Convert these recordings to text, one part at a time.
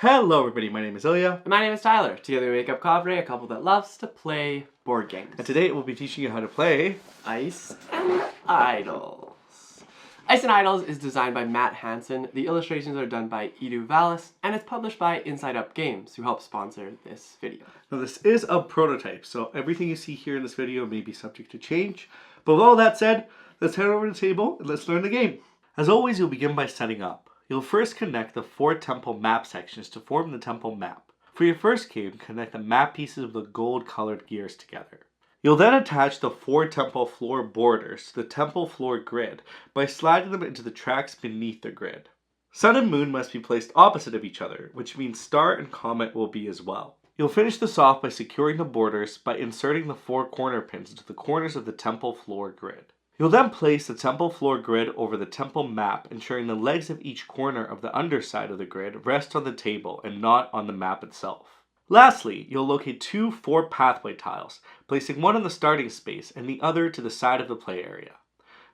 Hello everybody, my name is Ilya. And my name is Tyler. Together we make up Kovray, a couple that loves to play board games. And today we'll be teaching you how to play Ice and Idols. Ice and Idols is designed by Matt Hansen. The illustrations are done by Edu Vallis, and it's published by Inside Up Games, who helped sponsor this video. Now this is a prototype, so everything you see here in this video may be subject to change. But with all that said, let's head over to the table and let's learn the game. As always, you'll begin by setting up. You'll first connect the 4 temple map sections to form the temple map. For your first game, connect the map pieces of the gold colored gears together. You'll then attach the 4 temple floor borders to the temple floor grid by sliding them into the tracks beneath the grid. Sun and moon must be placed opposite of each other, which means star and comet will be as well. You'll finish this off by securing the borders by inserting the 4 corner pins into the corners of the temple floor grid. You'll then place the temple floor grid over the temple map, ensuring the legs of each corner of the underside of the grid rest on the table and not on the map itself. Lastly, you'll locate 2 4 pathway tiles, placing one in the starting space and the other to the side of the play area.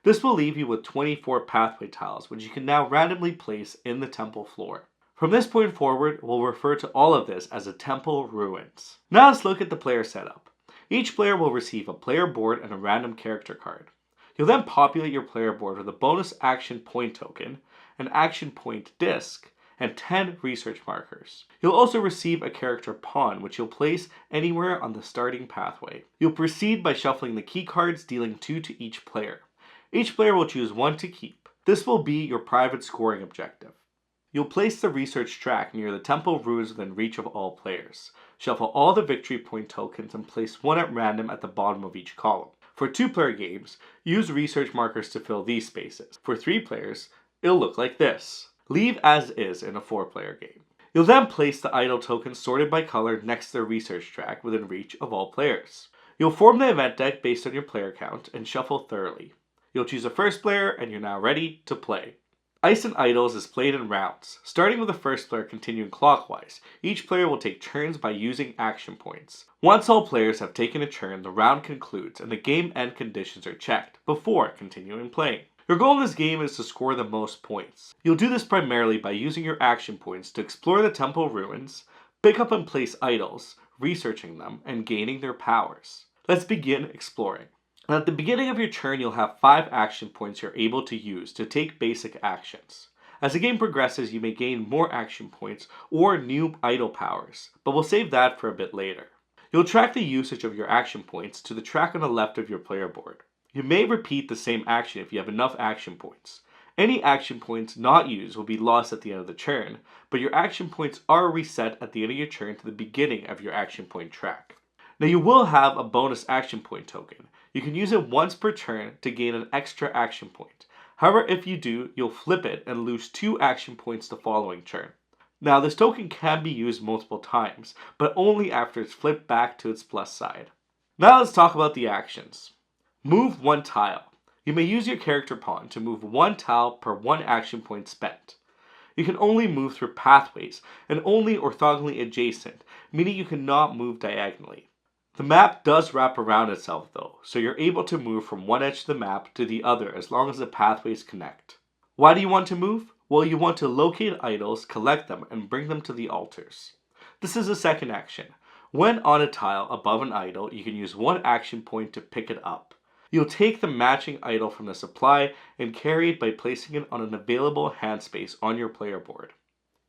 This will leave you with 24 pathway tiles, which you can now randomly place in the temple floor. From this point forward, we'll refer to all of this as the temple ruins. Now let's look at the player setup. Each player will receive a player board and a random character card. You'll then populate your player board with a bonus action point token, an action point disc, and 10 research markers. You'll also receive a character pawn, which you'll place anywhere on the starting pathway. You'll proceed by shuffling the key cards, dealing 2 to each player. Each player will choose 1 to keep. This will be your private scoring objective. You'll place the research track near the temple ruins within reach of all players. Shuffle all the victory point tokens and place 1 at random at the bottom of each column. For 2-player games, use research markers to fill these spaces. For 3 players, it'll look like this. Leave as is in a 4-player game. You'll then place the idol tokens sorted by color next to the research track within reach of all players. You'll form the event deck based on your player count and shuffle thoroughly. You'll choose a first player and you're now ready to play. Ice and Idols is played in rounds, starting with the first player continuing clockwise. Each player will take turns by using action points. Once all players have taken a turn, the round concludes and the game end conditions are checked before continuing playing. Your goal in this game is to score the most points. You'll do this primarily by using your action points to explore the temple ruins, pick up and place idols, researching them, and gaining their powers. Let's begin exploring. And at the beginning of your turn, you'll have 5 action points you're able to use to take basic actions. As the game progresses, you may gain more action points or new idol powers, but we'll save that for a bit later. You'll track the usage of your action points to the track on the left of your player board. You may repeat the same action if you have enough action points. Any action points not used will be lost at the end of the turn, but your action points are reset at the end of your turn to the beginning of your action point track. Now you will have a bonus action point token. You can use it once per turn to gain an extra action point. However, if you do, you'll flip it and lose 2 action points the following turn. Now this token can be used multiple times, but only after it's flipped back to its plus side. Now let's talk about the actions. Move 1 tile. You may use your character pawn to move 1 tile per 1 action point spent. You can only move through pathways and only orthogonally adjacent, meaning you cannot move diagonally. The map does wrap around itself though, so you're able to move from one edge of the map to the other as long as the pathways connect. Why do you want to move? Well, you want to locate idols, collect them, and bring them to the altars. This is the second action. When on a tile above an idol, you can use 1 action point to pick it up. You'll take the matching idol from the supply and carry it by placing it on an available hand space on your player board.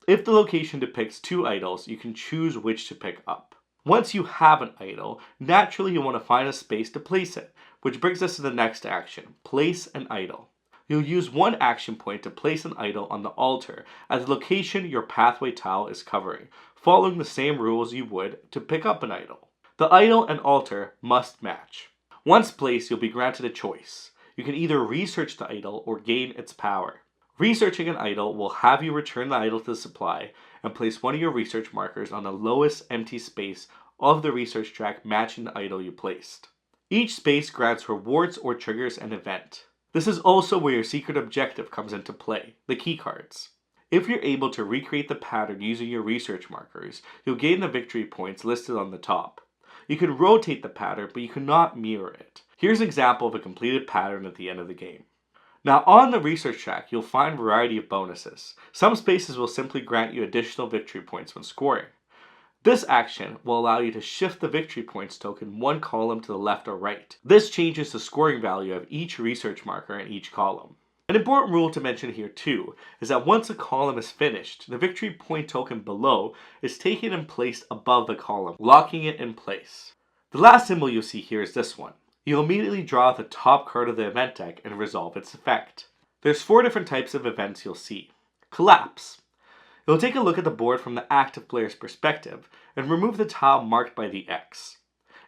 If the location depicts 2 idols, you can choose which to pick up. Once you have an idol, naturally you want to find a space to place it, which brings us to the next action, place an idol. You'll use 1 action point to place an idol on the altar at the location your pathway tile is covering, following the same rules you would to pick up an idol. The idol and altar must match. Once placed, you'll be granted a choice. You can either research the idol or gain its power. Researching an idol will have you return the idol to the supply and place 1 of your research markers on the lowest empty space of the research track matching the idol you placed. Each space grants rewards or triggers an event. This is also where your secret objective comes into play, the key cards. If you're able to recreate the pattern using your research markers, you'll gain the victory points listed on the top. You can rotate the pattern, but you cannot mirror it. Here's an example of a completed pattern at the end of the game. Now on the research track, you'll find a variety of bonuses. Some spaces will simply grant you additional victory points when scoring. This action will allow you to shift the victory points token one column to the left or right. This changes the scoring value of each research marker in each column. An important rule to mention here too is that once a column is finished, the victory point token below is taken and placed above the column, locking it in place. The last symbol you'll see here is this one. You'll immediately draw the top card of the event deck and resolve its effect. There's 4 different types of events you'll see. Collapse. You'll take a look at the board from the active player's perspective and remove the tile marked by the X.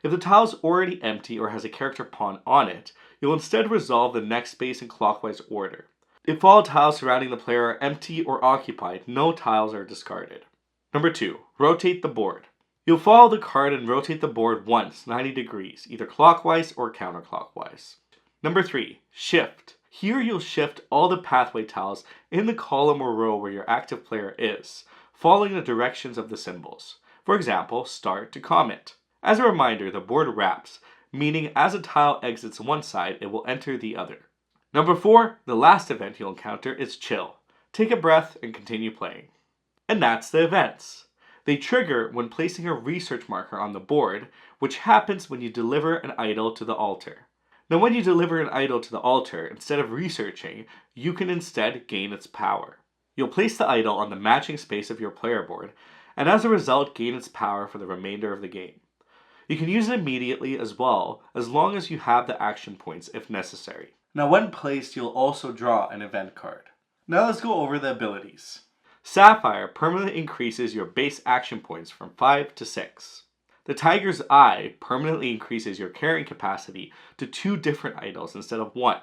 If the tile is already empty or has a character pawn on it, you'll instead resolve the next space in clockwise order. If all tiles surrounding the player are empty or occupied, no tiles are discarded. Number 2. Rotate the board. You'll follow the card and rotate the board once, 90 degrees, either clockwise or counterclockwise. Number 3. Shift. Here you'll shift all the pathway tiles in the column or row where your active player is, following the directions of the symbols. For example, start to comment. As a reminder, the board wraps, meaning as a tile exits one side, it will enter the other. Number 4, the last event you'll encounter is chill. Take a breath and continue playing. And that's the events. They trigger when placing a research marker on the board, which happens when you deliver an idol to the altar. Now when you deliver an idol to the altar, instead of researching, you can instead gain its power. You'll place the idol on the matching space of your player board, and as a result gain its power for the remainder of the game. You can use it immediately as well, as long as you have the action points if necessary. Now when placed, you'll also draw an event card. Now let's go over the abilities. Sapphire permanently increases your base action points from 5 to 6. The Tiger's Eye permanently increases your carrying capacity to 2 different idols instead of 1.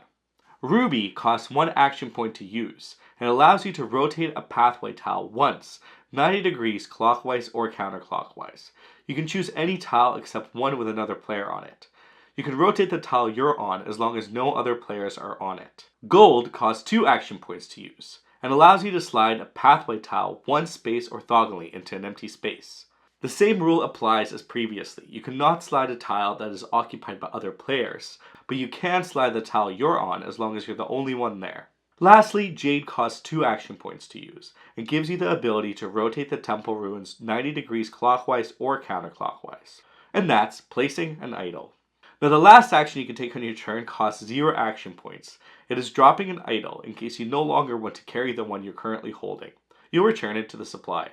Ruby costs 1 action point to use, and allows you to rotate a pathway tile once, 90 degrees clockwise or counterclockwise. You can choose any tile except one with another player on it. You can rotate the tile you're on as long as no other players are on it. Gold costs 2 action points to use, and allows you to slide a pathway tile one space orthogonally into an empty space. The same rule applies as previously. You cannot slide a tile that is occupied by other players, but you can slide the tile you're on as long as you're the only one there. Lastly, Jade costs 2 action points to use, and gives you the ability to rotate the temple ruins 90 degrees clockwise or counterclockwise. And that's placing an idol. Now the last action you can take on your turn costs 0 action points. It is dropping an idol in case you no longer want to carry the one you're currently holding. You'll return it to the supply.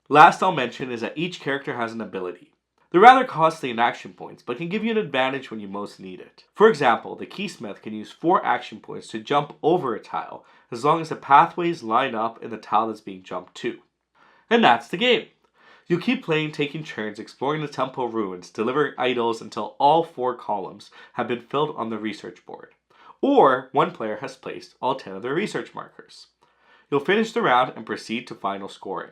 Last I'll mention is that each character has an ability. They're rather costly in action points, but can give you an advantage when you most need it. For example, the Keysmith can use 4 action points to jump over a tile, as long as the pathways line up in the tile that's being jumped to. And that's the game. You'll keep playing, taking turns, exploring the temple ruins, delivering idols until all 4 columns have been filled on the research board. Or one player has placed all 10 of their research markers. You'll finish the round and proceed to final scoring.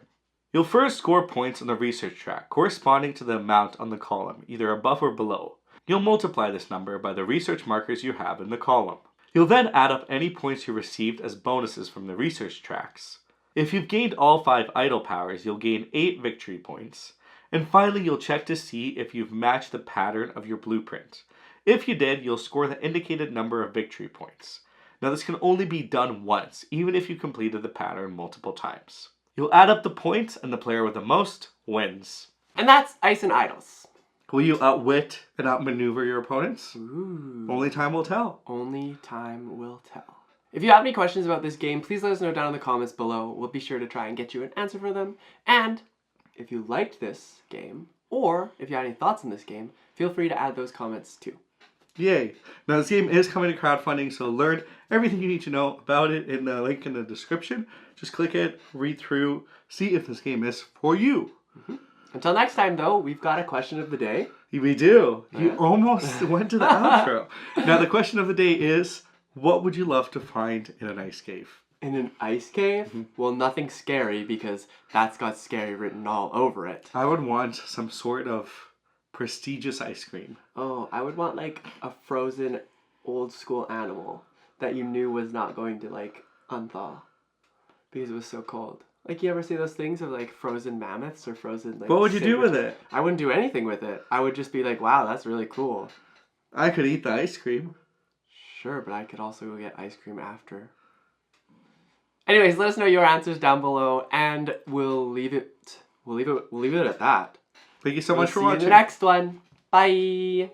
You'll first score points on the research track, corresponding to the amount on the column, either above or below. You'll multiply this number by the research markers you have in the column. You'll then add up any points you received as bonuses from the research tracks. If you've gained all 5 idol powers, you'll gain 8 victory points. And finally, you'll check to see if you've matched the pattern of your blueprint. If you did, you'll score the indicated number of victory points. Now this can only be done once, even if you completed the pattern multiple times. You'll add up the points, and the player with the most wins. And that's Ice and Idols. Will you outwit and outmaneuver your opponents? Ooh. Only time will tell. Only time will tell. If you have any questions about this game, please let us know down in the comments below. We'll be sure to try and get you an answer for them. And if you liked this game, or if you had any thoughts on this game, feel free to add those comments too. Yay. Now this game is coming to crowdfunding, so learn everything you need to know about it in the link in the description. Just click it, read through, see if this game is for you. Mm-hmm. Until next time though, we've got a question of the day. We do. You almost went to the outro. Now the question of the day is, what would you love to find in an ice cave? In an ice cave? Mm-hmm. Well, nothing scary because that's got scary written all over it. I would want some sort of prestigious ice cream. Oh, I would want like a frozen old school animal that you knew was not going to like unthaw because it was so cold. Like, you ever see those things of like frozen mammoths or frozen like... What would you do with it? I wouldn't do anything with it. I would just be like, wow, that's really cool. I could eat the ice cream. Sure, but I could also go get ice cream after. Anyways, let us know your answers down below, and we'll leave it at that. Thank you so much for See you in watching. the next one. Bye.